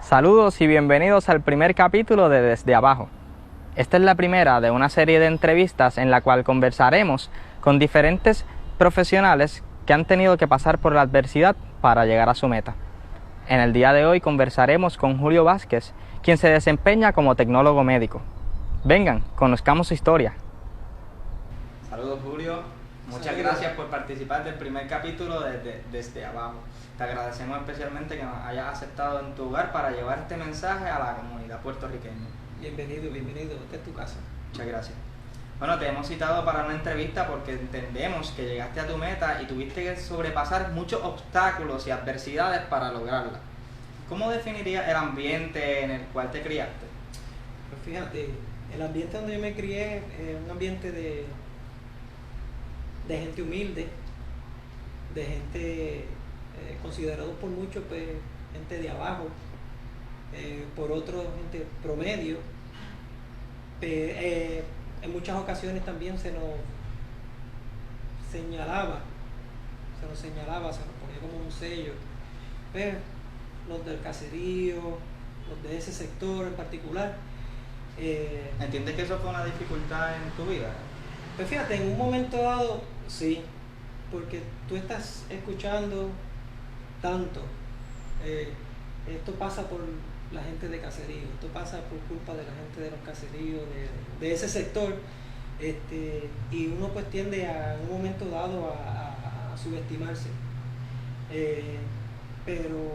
Saludos y bienvenidos al primer capítulo de Desde Abajo. Esta es la primera de una serie de entrevistas en la cual conversaremos con diferentes profesionales que han tenido que pasar por la adversidad para llegar a su meta. En el día de hoy conversaremos con Julio Vázquez, quien se desempeña como tecnólogo médico. Vengan, conozcamos su historia. Saludos, Julio. Muchas gracias por participar del primer capítulo de Desde Abajo. Te agradecemos especialmente que nos hayas aceptado en tu hogar para llevar este mensaje a la comunidad puertorriqueña. Bienvenido, esta es tu casa. Muchas gracias. Bueno, te hemos citado para una entrevista porque entendemos que llegaste a tu meta y tuviste que sobrepasar muchos obstáculos y adversidades para lograrla. ¿Cómo definirías el ambiente en el cual te criaste? Pues fíjate, el ambiente donde yo me crié es un ambiente de gente humilde, de gente considerado por muchos pues, gente de abajo, por otros gente promedio. En muchas ocasiones también se nos señalaba, se nos ponía como un sello, pues, los del caserío, los de ese sector en particular. ¿Entiendes que eso fue una dificultad en tu vida? Pues fíjate, en un momento dado, sí, porque tú estás escuchando tanto, esto pasa por la gente de caserío, esto pasa por culpa de la gente de los caseríos, de ese sector, y uno pues tiende en un momento dado a subestimarse, pero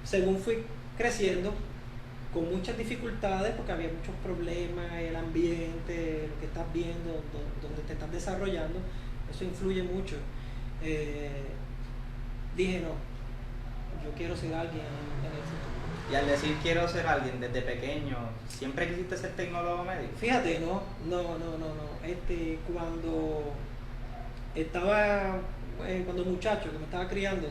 según fui creciendo, con muchas dificultades, porque había muchos problemas, el ambiente, lo que estás viendo, donde te estás desarrollando, eso influye mucho. Dije, no, yo quiero ser alguien en el futuro. Y al decir quiero ser alguien desde pequeño, ¿siempre quisiste ser tecnólogo médico? Fíjate, no. Cuando estaba, cuando muchacho que me estaba criando,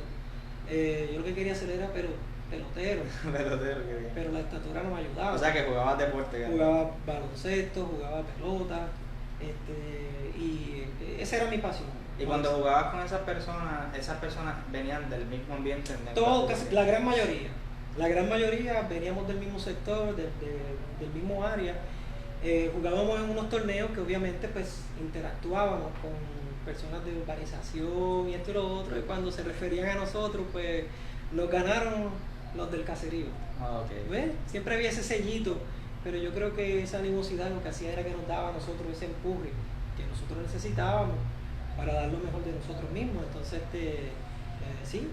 yo lo que quería hacer era pelotero. Pelotero, qué bien. Pero la estatura no me ayudaba. O sea que jugabas deporte. Jugaba baloncesto, jugaba pelota, y esa era mi pasión. Y cuando jugabas con esas personas venían del mismo ambiente. La gran mayoría veníamos del mismo sector, del mismo área. Jugábamos en unos torneos que obviamente pues interactuábamos con personas de urbanización y esto y lo otro, y cuando se referían a nosotros pues nos ganaron los del caserío. Okay. ¿Ves? Siempre había ese sellito, pero yo creo que esa animosidad lo que hacía era que nos daba a nosotros ese empuje que nosotros necesitábamos para dar lo mejor de nosotros mismos. Entonces sí,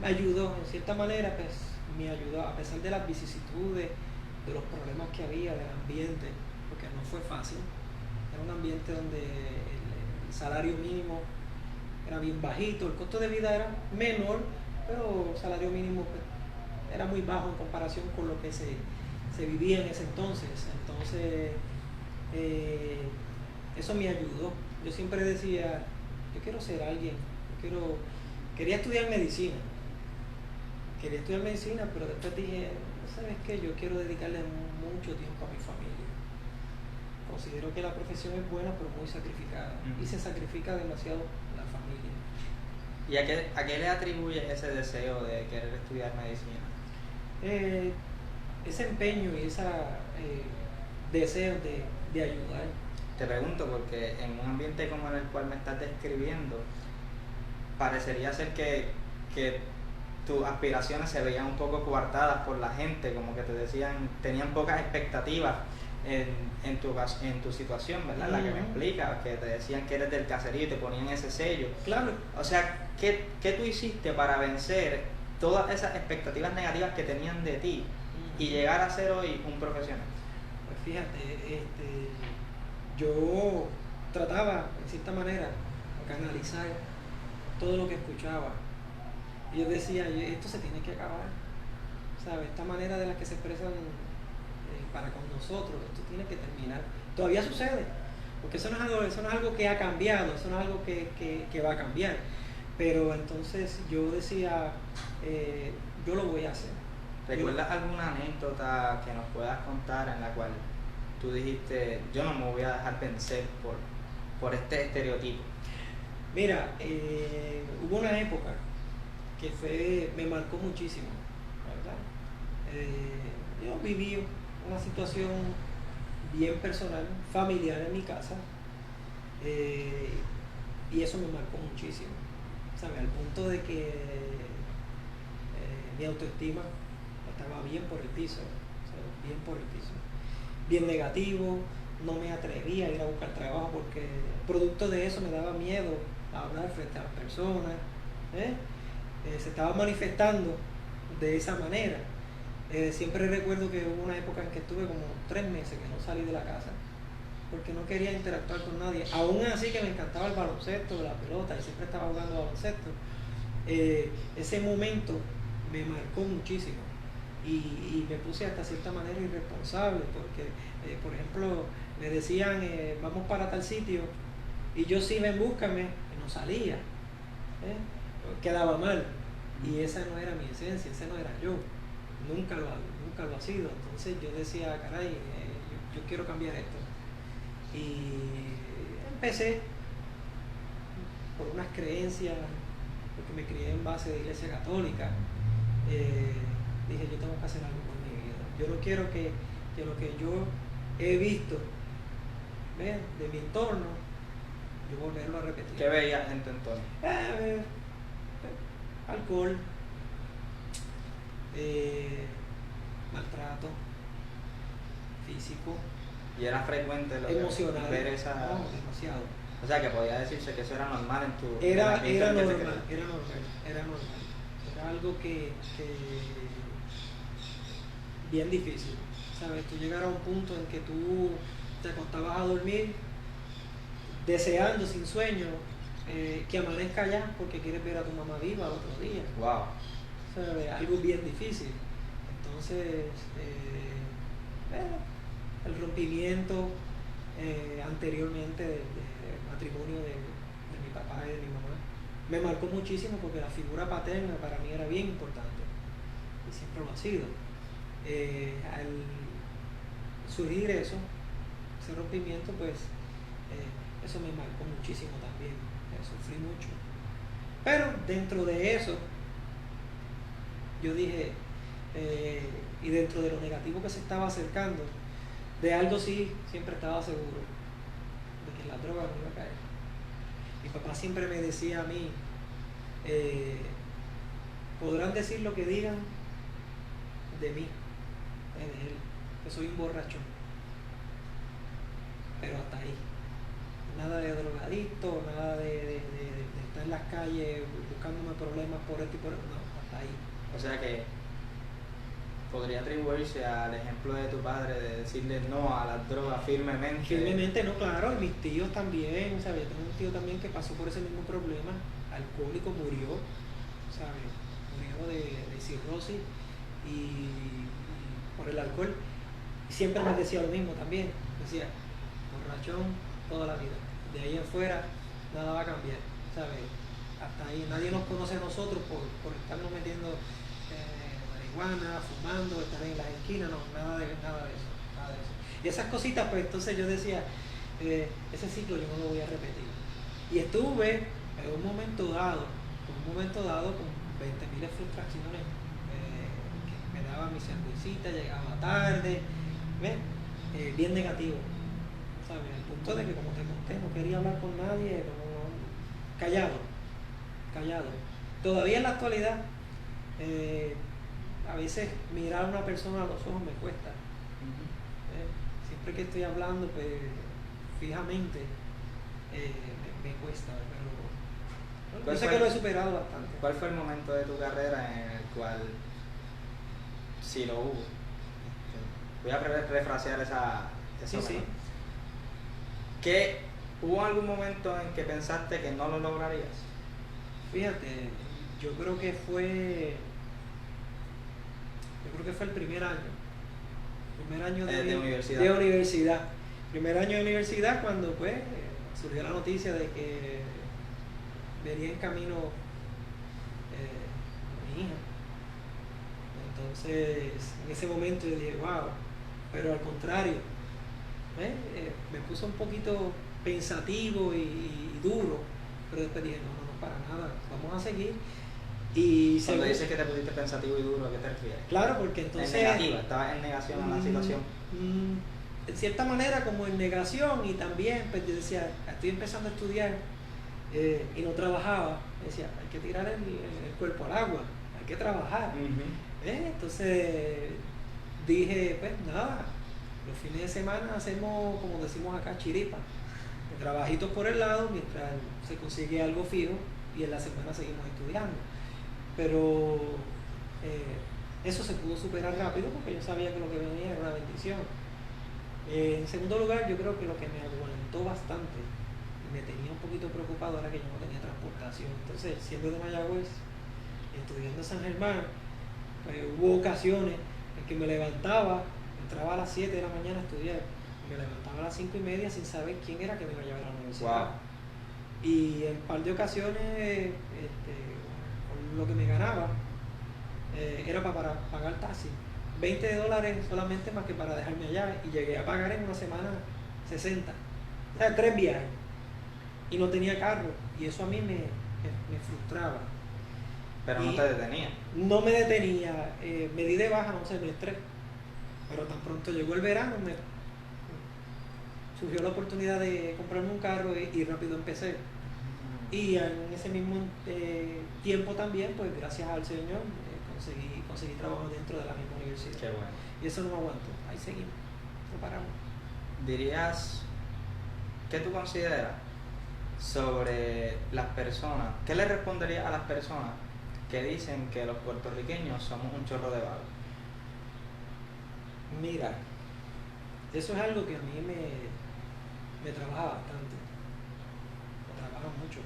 me ayudó en cierta manera, pues me ayudó a pesar de las vicisitudes, de los problemas que había, del ambiente, porque no fue fácil. Era un ambiente donde el salario mínimo era bien bajito, el costo de vida era menor, pero el salario mínimo pues, era muy bajo en comparación con lo que se vivía en ese entonces. Entonces eso me ayudó. Yo siempre decía, yo quiero ser alguien, quería estudiar medicina, pero después dije, ¿sabes qué? Yo quiero dedicarle mucho tiempo a mi familia. Considero que la profesión es buena, pero muy sacrificada, y se sacrifica demasiado la familia. ¿Y a qué le atribuye ese deseo de querer estudiar medicina? Ese empeño y ese deseo de ayudar. Te pregunto porque en un ambiente como el cual me estás describiendo, parecería ser que tus aspiraciones se veían un poco coartadas por la gente, como que te decían, tenían pocas expectativas en tu situación, ¿verdad? La que me explicas, que te decían que eres del caserío y te ponían ese sello. Claro. O sea, ¿qué tú hiciste para vencer todas esas expectativas negativas que tenían de ti y llegar a ser hoy un profesional? Pues fíjate, yo trataba, en cierta manera, de canalizar todo lo que escuchaba. Y yo decía, esto se tiene que acabar, ¿sabes? Esta manera de la que se expresan para con nosotros, esto tiene que terminar. Todavía sucede, porque eso no es algo que ha cambiado, eso no es algo que va a cambiar. Pero entonces yo decía, yo lo voy a hacer. ¿Recuerdas alguna anécdota que nos puedas contar en la cual tú dijiste, yo no me voy a dejar vencer por este estereotipo? Mira, hubo una época que me marcó muchísimo. ¿verdad? Yo viví una situación bien personal, familiar en mi casa, y eso me marcó muchísimo, ¿sabes? Al punto de que mi autoestima estaba bien por el piso, ¿sabes? Bien por el piso, bien negativo, no me atrevía a ir a buscar trabajo porque producto de eso me daba miedo a hablar frente a las personas, ¿eh? Se estaba manifestando de esa manera. Siempre recuerdo que hubo una época en que estuve como 3 meses que no salí de la casa porque no quería interactuar con nadie, aún así que me encantaba el baloncesto, la pelota, y siempre estaba jugando baloncesto. Ese momento me marcó muchísimo y me puse hasta cierta manera irresponsable porque, por ejemplo, me decían vamos para tal sitio y yo sí, ven, búscame, y no salía, quedaba mal, y esa no era mi esencia, ese no era yo, nunca lo ha sido. Entonces yo decía, caray, yo quiero cambiar esto, y empecé por unas creencias, porque me crié en base de iglesia católica. Dije, yo tengo que hacer algo con mi vida. Yo no quiero que lo que yo he visto, ¿ves?, de mi entorno, yo volverlo a repetir. ¿Qué veías en tu entorno? Alcohol, maltrato físico, ¿Y era frecuente lo emocional, ver esa...? no, demasiado. O sea, que podía decirse que eso era normal en tu... Era en el ambiente normal, que era normal. Era algo que bien difícil, ¿sabes? Tú llegar a un punto en que tú te acostabas a dormir deseando, sin sueño, que amanezca ya porque quieres ver a tu mamá viva al otro día. Wow. ¿Sabes? Algo bien difícil. Entonces, el rompimiento anteriormente del matrimonio de mi papá y de mi mamá me marcó muchísimo porque la figura paterna para mí era bien importante y siempre lo ha sido. Al surgir eso, ese rompimiento, pues eso me marcó muchísimo también. Sufrí mucho. Pero dentro de eso, yo dije, y dentro de lo negativo que se estaba acercando, de algo sí, siempre estaba seguro, de que la droga no iba a caer. Mi papá siempre me decía a mí, podrán decir lo que digan de mí, de él, que soy un borrachón, pero hasta ahí. Nada de drogadicto, nada de estar en las calles buscándome problemas por esto y por eso, no, hasta ahí. O sea que podría atribuirse al ejemplo de tu padre de decirle no a las drogas firmemente. Firmemente, no, claro, y mis tíos también, ¿sabes? Yo tengo un tío también que pasó por ese mismo problema, alcohólico, murió, ¿sabes? Murió de cirrosis y por el alcohol. Siempre me decía lo mismo también, decía, borrachón toda la vida, de ahí en fuera nada va a cambiar, ¿sabes? Hasta ahí nadie nos conoce a nosotros por estarnos metiendo marihuana, fumando, estar en las esquinas, no, nada de eso. Y esas cositas, pues entonces yo decía, ese ciclo yo no lo voy a repetir. Y estuve en un momento dado con 20.000 frustraciones, que me daba mi cervecita, llegaba tarde, ¿ves? Bien negativo, ¿sabes? Al punto de que, como te conté, no quería hablar con nadie, callado. Todavía en la actualidad, a veces mirar a una persona a los ojos me cuesta. Siempre que estoy hablando, pues fijamente, me cuesta, pero yo sé que lo he superado bastante. ¿Cuál fue el momento de tu carrera en el cual, si lo hubo? Voy a refrasear esa Sí. ¿Que hubo algún momento en que pensaste que no lo lograrías? Fíjate, yo creo que fue el primer año de universidad. De universidad. Primer año de universidad, cuando pues surgió la noticia de que venía en camino mi hija. Entonces, en ese momento yo dije, wow, pero al contrario, me puso un poquito pensativo y duro, pero después dije, no, para nada, vamos a seguir. Y Cuando dices que te pusiste pensativo y duro, ¿a qué te refieres? Claro, porque entonces... En negativa, estabas en negación a la situación. En cierta manera como en negación, y también pues yo decía, estoy empezando a estudiar y no trabajaba. Decía, hay que tirar el cuerpo al agua, hay que trabajar. Entonces dije, pues nada, los fines de semana hacemos, como decimos acá, chiripa, trabajitos por el lado mientras se consigue algo fijo, y en la semana seguimos estudiando. Pero eso se pudo superar rápido porque yo sabía que lo que venía era una bendición. En segundo lugar, yo creo que lo que me aguantó bastante y me tenía un poquito preocupado era que yo no tenía transportación. Entonces, siendo de Mayagüez, estudiando en San Germán, pues, hubo ocasiones en que me levantaba, entraba a las 7 de la mañana a estudiar, y me levantaba a las 5:30 sin saber quién era que me iba a llevar a la universidad. Wow. Y en un par de ocasiones, con lo que me ganaba, era para pagar taxi. $20 solamente más que para dejarme allá, y llegué a pagar en una semana 60, o sea, 3 viajes, y no tenía carro, y eso a mí me frustraba. Pero no te detenía. No me detenía, me di de baja un semestre, pero tan pronto llegó el verano me surgió la oportunidad de comprarme un carro y rápido empecé. Y en ese mismo tiempo también, pues gracias al Señor, conseguí trabajo dentro de la misma universidad. Qué bueno. Y eso no me aguantó, ahí seguimos, no paramos. ¿Dirías qué tú consideras sobre las personas? ¿Qué le responderías a las personas que dicen que los puertorriqueños somos un chorro de vagos? Mira, eso es algo que a mí me trabaja bastante, me trabaja mucho,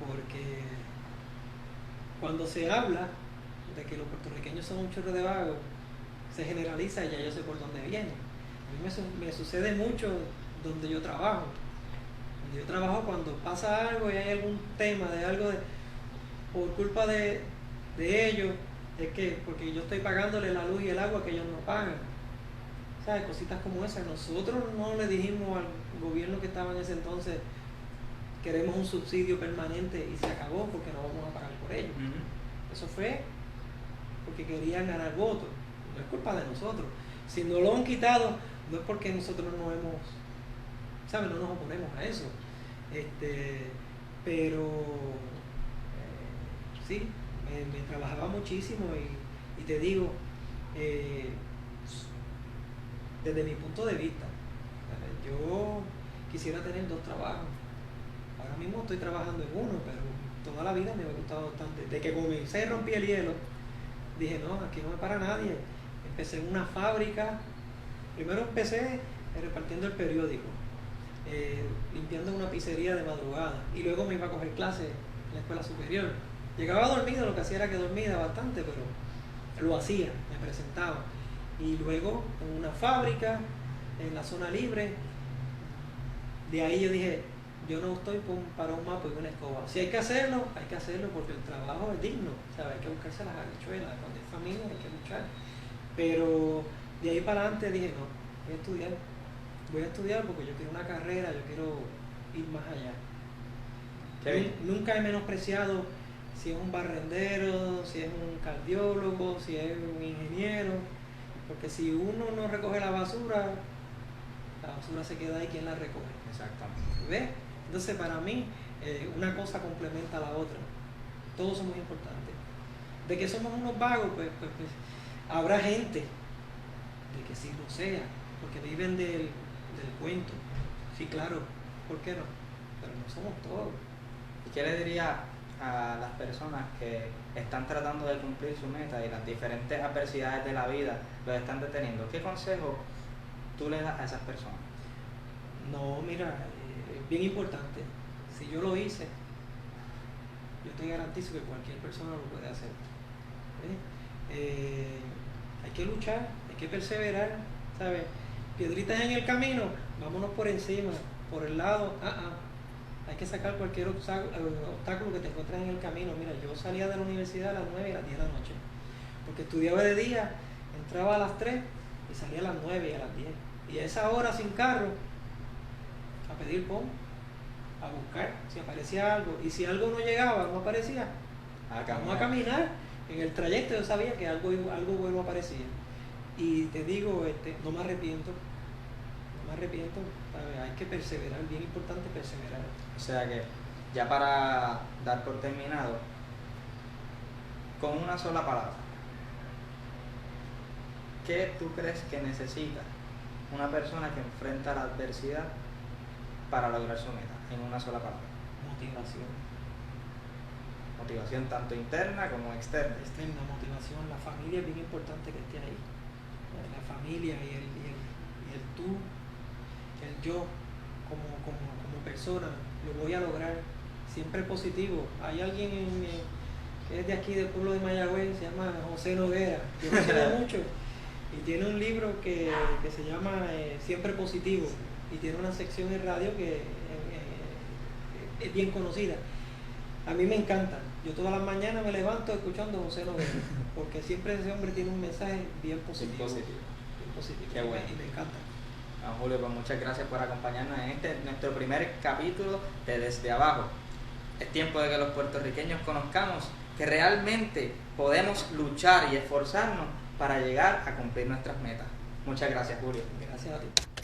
porque cuando se habla de que los puertorriqueños son un chorro de vagos, se generaliza y ya yo sé por dónde viene. A mí me sucede mucho donde yo trabajo. Donde yo trabajo, cuando pasa algo y hay algún tema de algo por culpa de ellos, es que porque yo estoy pagándole la luz y el agua que ellos no pagan. ¿Sabes? Cositas como esas. Nosotros no le dijimos al gobierno que estaba en ese entonces, queremos un subsidio permanente y se acabó porque no vamos a pagar por ello. Eso fue porque querían ganar votos. No es culpa de nosotros. Si nos lo han quitado, no es porque nosotros no hemos, ¿sabes? No nos oponemos a eso. Pero sí, me trabajaba muchísimo, y te digo, desde mi punto de vista, yo quisiera tener 2 trabajos. Ahora mismo estoy trabajando en uno, pero toda la vida me ha gustado bastante. Desde que comencé y rompí el hielo, dije, no, aquí no me para nadie. Empecé en una fábrica. Primero empecé repartiendo el periódico, limpiando una pizzería de madrugada, y luego me iba a coger clases en la escuela superior. Llegaba dormido, lo que hacía era que dormía bastante, pero lo hacía, me presentaba. Y luego en una fábrica, en la zona libre. De ahí yo dije, yo no estoy para un mapa y una escoba. Si hay que hacerlo porque el trabajo es digno, ¿sabes? Hay que buscarse las habichuelas, cuando es familia hay que luchar. Pero de ahí para adelante dije, no, voy a estudiar porque yo quiero una carrera, yo quiero ir más allá. Nunca he menospreciado si es un barrendero, si es un cardiólogo, si es un ingeniero, porque si uno no recoge la basura se queda ahí, ¿quién la recoge? Exactamente. ¿Ves? Entonces, para mí, una cosa complementa a la otra. Todos somos importantes. De que somos unos vagos, pues habrá gente de que sí lo sea, porque viven del cuento. Sí, claro, ¿por qué no? Pero no somos todos. ¿Y qué le diría a las personas que están tratando de cumplir su meta y las diferentes adversidades de la vida los están deteniendo? ¿Qué consejo tú le das a esas personas? No, mira, bien importante. Si yo lo hice, yo te garantizo que cualquier persona lo puede hacer. Hay que luchar, hay que perseverar, ¿sabes? Piedritas en el camino, vámonos por encima, por el lado, hay que sacar cualquier obstáculo que te encuentres en el camino. Mira, yo salía de la universidad a las 9 y a las 10 de la noche, porque estudiaba de día, entraba a las 3 y salía a las 9 y a las 10. Y a esa hora sin carro, a pedir pon, a buscar si aparecía algo. Y si algo no llegaba, no aparecía, Vamos a caminar. En el trayecto yo sabía que algo bueno aparecía. Y te digo, no me arrepiento. No me arrepiento. ¿Sabes? Hay que perseverar, bien importante perseverar. O sea que, ya para dar por terminado, con una sola palabra, ¿qué tú crees que necesita una persona que enfrenta la adversidad para lograr su meta? En una sola palabra. Motivación. Motivación tanto interna como externa. Externa, motivación. La familia es bien importante que esté ahí. La familia y el tú, el yo como persona, lo voy a lograr. Siempre positivo. Hay alguien que es de aquí, del pueblo de Mayagüez, se llama José Noguera, que no quiere mucho, y tiene un libro que se llama Siempre Positivo, y tiene una sección en radio que es bien conocida. A mí me encanta. Yo todas las mañanas me levanto escuchando a José Noguera, porque siempre ese hombre tiene un mensaje bien positivo. Bien positivo. Qué bueno. Y me encanta. Julio, pues muchas gracias por acompañarnos en nuestro primer capítulo de Desde Abajo. Es tiempo de que los puertorriqueños conozcamos que realmente podemos luchar y esforzarnos para llegar a cumplir nuestras metas. Muchas gracias, Julio. Gracias a ti.